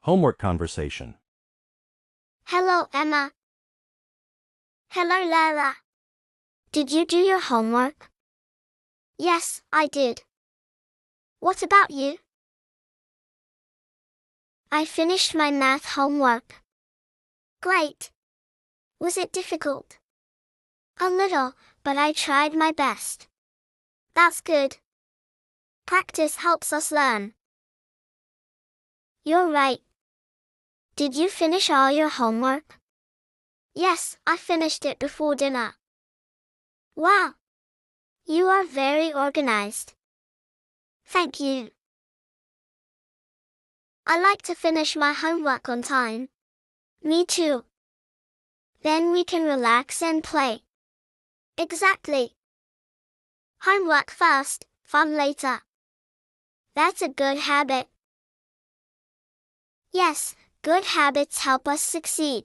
Homework conversation. Hello, Emma. Hello, Laira. Did you do your homework? Yes, I did. What about you? I finished my math homework. Great. Was it difficult? A little, but I tried my best. That's good. Practice helps us learn. You're right. Did you finish all your homework? Yes, I finished it before dinner. Wow. You are very organized. Thank you. I like to finish my homework on time. Me too. Then we can relax and play. Exactly. Homework first, fun later. That's a good habit. Yes, good habits help us succeed.